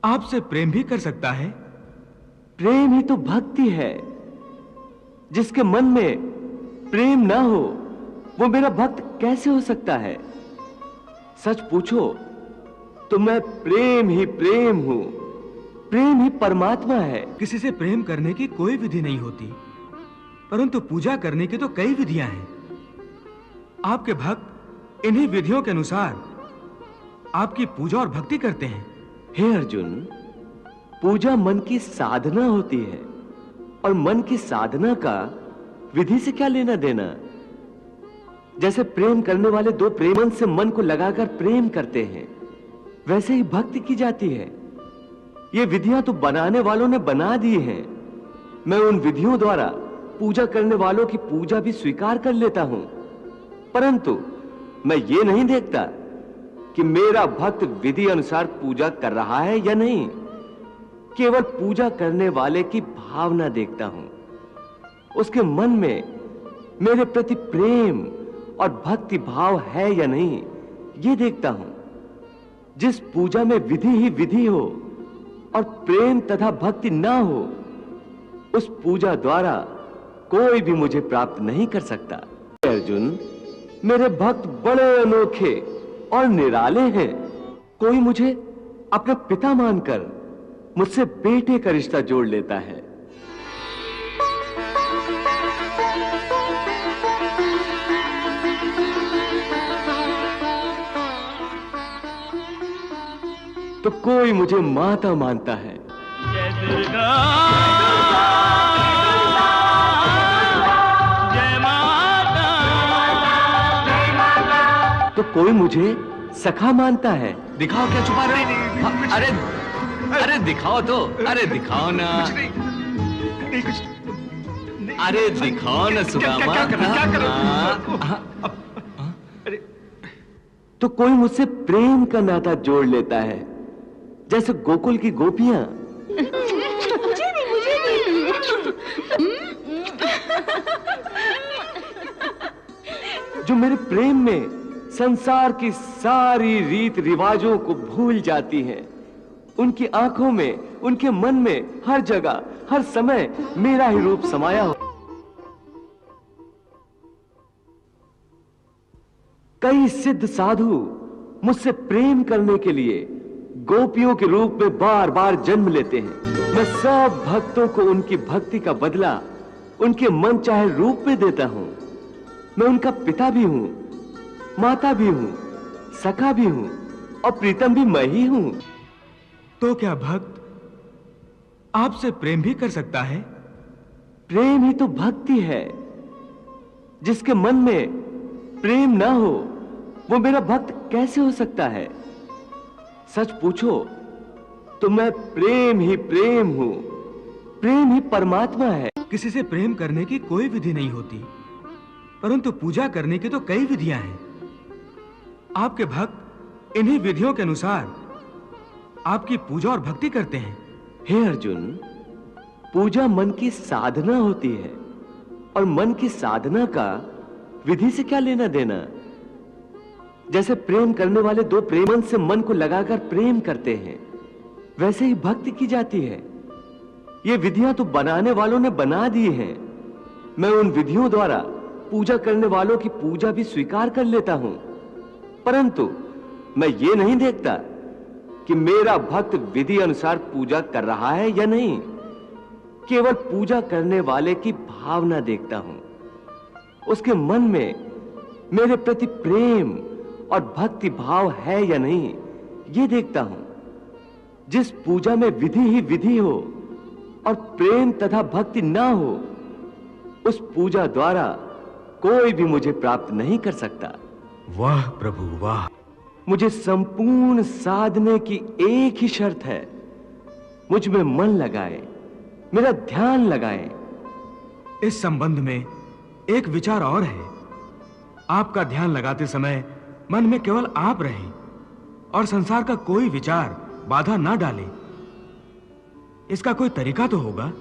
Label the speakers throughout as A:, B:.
A: आपसे प्रेम भी कर सकता है।
B: प्रेम ही तो भक्ति है। जिसके मन में प्रेम ना हो वो मेरा भक्त कैसे हो सकता है? सच पूछो तो मैं प्रेम ही प्रेम हूं। प्रेम ही परमात्मा है।
A: किसी से प्रेम करने की कोई विधि नहीं होती, परंतु पूजा करने की तो कई विधियां हैं। आपके भक्त इन्हीं विधियों के अनुसार आपकी पूजा और भक्ति करते हैं।
B: हे अर्जुन, पूजा मन की साधना होती है और मन की साधना का विधि से क्या लेना देना? जैसे प्रेम करने वाले दो प्रेमन से मन को लगाकर प्रेम करते हैं, वैसे ही भक्ति की जाती है। ये विधियां तो बनाने वालों ने बना दी हैं। मैं उन विधियों द्वारा पूजा करने वालों की पूजा भी स्वीकार कर लेता हूं, परंतु मैं ये नहीं देखता कि मेरा भक्त विधि अनुसार पूजा कर रहा है या नहीं। केवल पूजा करने वाले की भावना देखता हूं, उसके मन में मेरे प्रति प्रेम और भक्ति भाव है या नहीं, ये देखता हूं। जिस पूजा में विधि ही विधि हो और प्रेम तथा भक्ति ना हो, उस पूजा द्वारा कोई भी मुझे प्राप्त नहीं कर सकता। अर्जुन, मेरे भक्त बड़े अनोखे और निराले हैं। कोई मुझे अपना पिता मानकर मुझसे बेटे का रिश्ता जोड़ लेता है। तो कोई मुझे माता मानता है।
C: जय दुर्गा, जय माता, जय माता।
B: तो कोई मुझे सखा मानता है।
A: दिखाओ क्या छुपा रहे हैं?
B: अरे अरे दिखाओ तो, अरे दिखाओ ना।
A: नहीं कुछ।
B: अरे दिखाओ ना सुदामा।
A: क्या कर रहे हो?
B: अरे तो कोई मुझसे प्रेम का नाता जोड़ लेता है, जैसे गोकुल की गोपियां।
D: मुझे नहीं।
B: जो मेरे प्रेम में संसार की सारी रीत रिवाजों को भूल जाती हैं। उनकी आंखों में, उनके मन में हर जगह हर समय मेरा ही रूप समाया हो। कई सिद्ध साधु मुझसे प्रेम करने के लिए गोपियों के रूप में बार बार जन्म लेते हैं। मैं सब भक्तों को उनकी भक्ति का बदला उनके मन चाहे रूप में देता हूं। मैं उनका पिता भी हूं, माता भी हूं, सखा भी हूं और प्रीतम भी मैं ही हूं।
A: तो क्या भक्त आपसे प्रेम भी कर सकता है?
B: प्रेम ही तो भक्ति है। जिसके मन में प्रेम ना हो वो मेरा भक्त कैसे हो सकता है? सच पूछो तो मैं प्रेम ही प्रेम हूं। प्रेम ही परमात्मा है।
A: किसी से प्रेम करने की कोई विधि नहीं होती, परंतु पूजा करने की तो कई विधियां हैं। आपके भक्त इन्हीं विधियों के अनुसार आपकी पूजा और भक्ति करते हैं।
B: हे अर्जुन, पूजा मन की साधना होती है और मन की साधना का विधि से क्या लेना देना? जैसे प्रेम करने वाले दो प्रेमन से मन को लगाकर प्रेम करते हैं, वैसे ही भक्ति की जाती है। ये विधियां तो बनाने वालों ने बना दी हैं। मैं उन विधियों द्वारा पूजा करने वालों की पूजा भी स्वीकार कर लेता हूं, परंतु मैं ये नहीं देखता कि मेरा भक्त विधि अनुसार पूजा कर रहा है या नहीं। केवल पूजा करने वाले की भावना देखता हूं, उसके मन में मेरे प्रति प्रेम और भक्ति भाव है या नहीं, ये देखता हूं। जिस पूजा में विधि ही विधि हो और प्रेम तथा भक्ति ना हो, उस पूजा द्वारा कोई भी मुझे प्राप्त नहीं कर सकता।
A: वाह प्रभु वाह।
B: मुझे संपूर्ण साधने की एक ही शर्त है, मुझ में मन लगाए, मेरा ध्यान लगाए।
A: इस संबंध में एक विचार और है। आपका ध्यान लगाते समय मन में केवल आप रहें और संसार का कोई विचार बाधा ना डाले। इसका कोई तरीका तो होगा?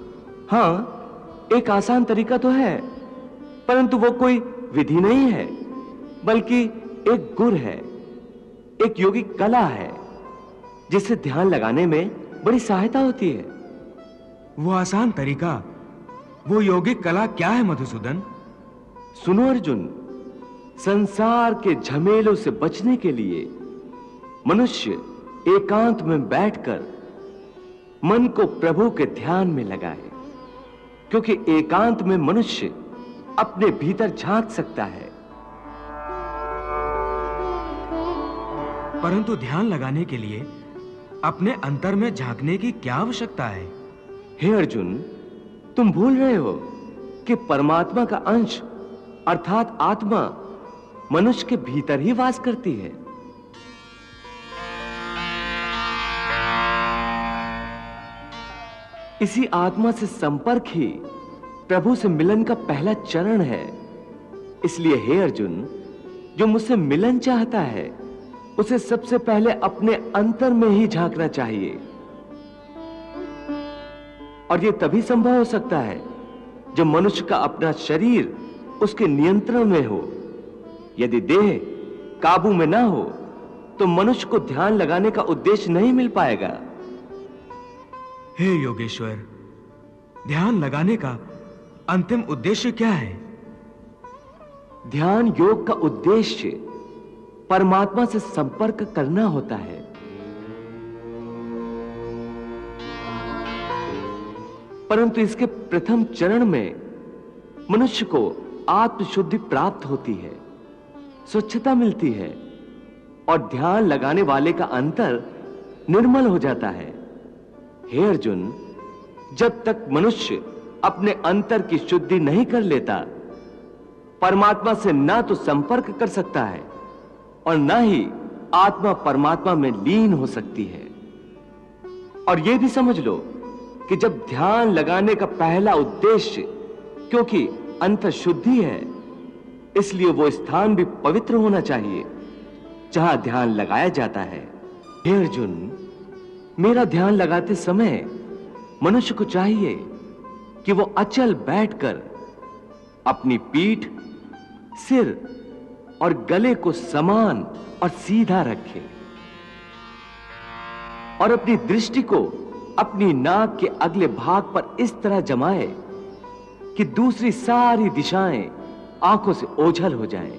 B: हाँ, एक आसान तरीका तो है, परंतु वो कोई विधि नहीं है, बल्कि एक गुर है, एक योगिक कला है, जिससे ध्यान लगाने में बड़ी सहायता होती है।
A: वो आसान तरीका, वो योगिक कला क्या है मधुसूदन?
B: सुनो अर्जुन, संसार के झमेलों से बचने के लिए मनुष्य एकांत में बैठकर मन को प्रभु के ध्यान में लगाए, क्योंकि एकांत में मनुष्य अपने भीतर झांक सकता है।
A: परंतु ध्यान लगाने के लिए अपने अंतर में झांकने की क्या आवश्यकता है?
B: हे अर्जुन, तुम भूल रहे हो कि परमात्मा का अंश अर्थात आत्मा मनुष्य के भीतर ही वास करती है। इसी आत्मा से संपर्क ही प्रभु से मिलन का पहला चरण है। इसलिए हे अर्जुन, जो मुझसे मिलन चाहता है उसे सबसे पहले अपने अंतर में ही झांकना चाहिए। और यह तभी संभव हो सकता है जब मनुष्य का अपना शरीर उसके नियंत्रण में हो। यदि देह काबू में ना हो तो मनुष्य को ध्यान लगाने का उद्देश्य नहीं मिल पाएगा।
A: हे योगेश्वर, ध्यान लगाने का अंतिम उद्देश्य क्या है?
B: ध्यान योग का उद्देश्य परमात्मा से संपर्क करना होता है। परंतु इसके प्रथम चरण में मनुष्य को आत्मशुद्धि प्राप्त होती है, स्वच्छता मिलती है और ध्यान लगाने वाले का अंतर निर्मल हो जाता है। हे अर्जुन, जब तक मनुष्य अपने अंतर की शुद्धि नहीं कर लेता, परमात्मा से ना तो संपर्क कर सकता है और ना ही आत्मा परमात्मा में लीन हो सकती है। और यह भी समझ लो कि जब ध्यान लगाने का पहला उद्देश्य, क्योंकि अंतर शुद्धि है, इसलिए वो स्थान भी पवित्र होना चाहिए जहां ध्यान लगाया जाता है। हे अर्जुन, मेरा ध्यान लगाते समय मनुष्य को चाहिए कि वो अचल बैठकर अपनी पीठ, सिर और गले को समान और सीधा रखे और अपनी दृष्टि को अपनी नाक के अगले भाग पर इस तरह जमाए कि दूसरी सारी दिशाएं आंखों से ओझल हो जाएं।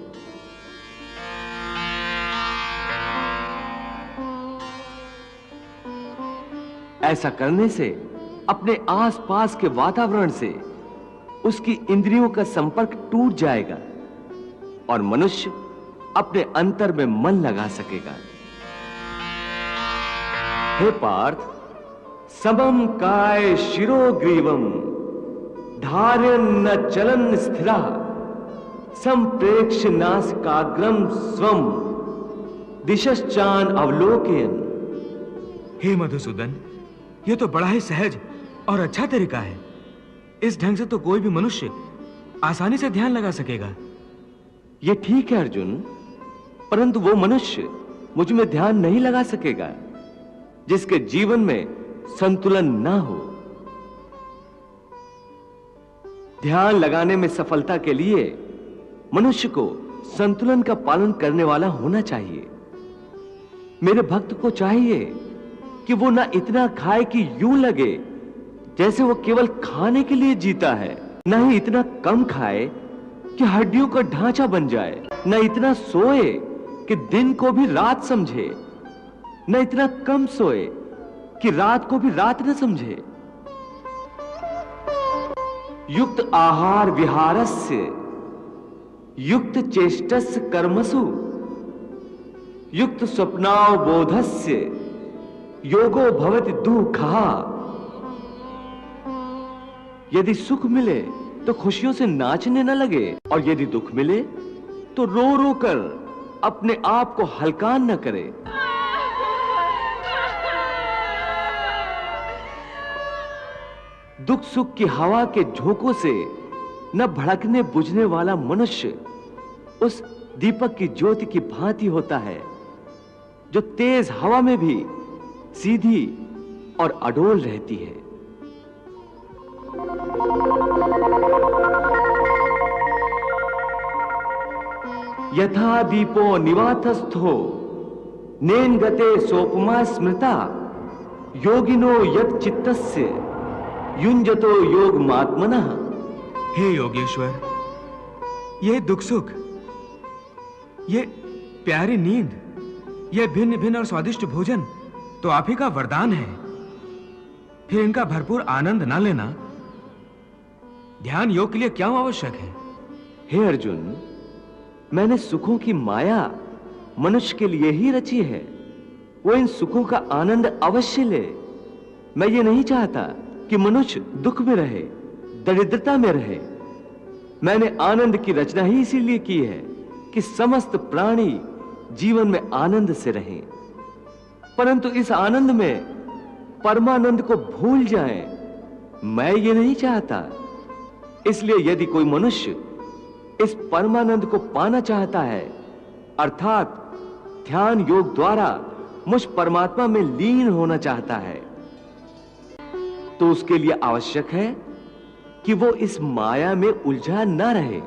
B: ऐसा करने से अपने आसपास के वातावरण से उसकी इंद्रियों का संपर्क टूट जाएगा और मनुष्य अपने अंतर में मन लगा सकेगा। हे पार्थ, समम काय शिरोग्रीवम धार्यन् न चलन स्थिरा संप्रेक्ष नासिकाग्रम स्वम दिशश्चान अवलोकयन्।
A: हे मधुसूदन, यह तो बड़ा ही सहज और अच्छा तरीका है। इस ढंग से तो कोई भी मनुष्य आसानी से ध्यान लगा सकेगा।
B: यह ठीक है अर्जुन, परंतु वो मनुष्य मुझ में ध्यान नहीं लगा सकेगा जिसके जीवन में संतुलन ना हो। ध्यान लगाने में सफलता के लिए मनुष्य को संतुलन का पालन करने वाला होना चाहिए। मेरे भक्त को चाहिए कि वो ना इतना खाए कि यूं लगे जैसे वो केवल खाने के लिए जीता है, ना ही इतना कम खाए कि हड्डियों का ढांचा बन जाए, न इतना सोए कि दिन को भी रात समझे, न इतना कम सोए कि रात को भी रात न समझे। युक्त आहार विहारस्य युक्त चेष्टस्य कर्मसु युक्त स्वप्नावबोधस्य योगो भवति दुःखः। यदि सुख मिले तो खुशियों से नाचने न लगे, और यदि दुख मिले तो रो रो कर अपने आप को हलकान न करे। दुख सुख की हवा के झोंकों से न भड़कने बुझने वाला मनुष्य उस दीपक की ज्योति की भांति होता है जो तेज हवा में भी सीधी और अडोल रहती है। यथा दीपो निवातस्थो नेन गते सोपमा स्मृता योगिनो यत चित्तस्य युंजतो योगमात्मनः।
A: हे योगेश्वर, ये दुख सुख, ये प्यारी नींद, ये भिन्न भिन्न और स्वादिष्ट भोजन तो आप ही का वरदान है। फिर इनका भरपूर आनंद ना लेना ध्यान योग के लिए क्या आवश्यक है?
B: हे अर्जुन, मैंने सुखों की माया मनुष्य के लिए ही रची है। वो इन सुखों का आनंद अवश्य ले। मैं ये नहीं चाहता कि मनुष्य दुख में रहे, दरिद्रता में रहे। मैंने आनंद की रचना ही इसीलिए की है कि समस्त प्राणी जीवन में आनंद से रहें, परंतु इस आनंद में परमानंद को भूल जाएं। मैं ये नहीं चाहता। इसलिए यदि कोई मनुष्य इस परमानंद को पाना चाहता है, अर्थात ध्यान योग द्वारा मुझ परमात्मा में लीन होना चाहता है, तो उसके लिए आवश्यक है कि वो इस माया में उलझा ना रहे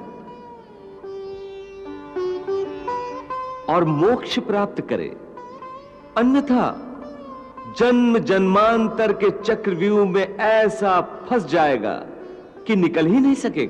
B: और मोक्ष प्राप्त करे। अन्यथा जन्म जन्मांतर के चक्रव्यूह में ऐसा फंस जाएगा कि निकल ही नहीं सकेगा।